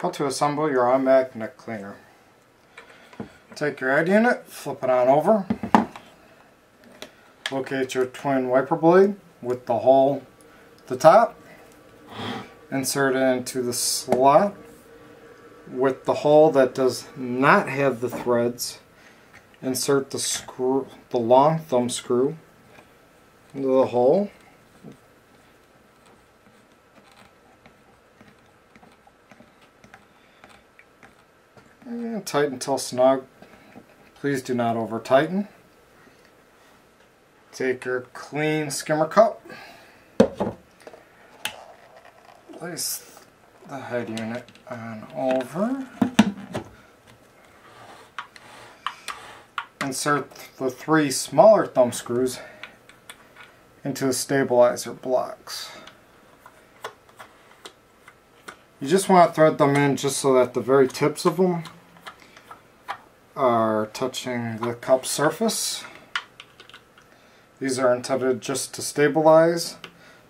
How to assemble your automatic neck cleaner. Take your head unit, flip it on over, locate your twin wiper blade with the hole at the top, insert it into the slot with the hole that does not have the threads. Insert the long thumb screw into the hole. And tighten until snug. Please do not over tighten. Take your clean skimmer cup. Place the head unit on over. Insert the 3 smaller thumb screws into the stabilizer blocks. You just want to thread them in just so that the very tips of them are touching the cup surface. These are intended just to stabilize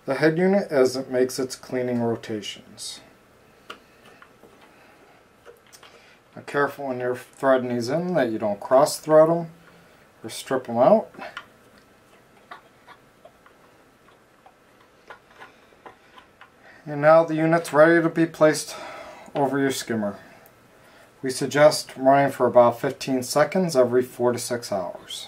the head unit as it makes its cleaning rotations. Now, careful when you're threading these in that you don't cross thread them or strip them out. And now the unit's ready to be placed over your skimmer. We suggest running for about 15 seconds every 4 to 6 hours.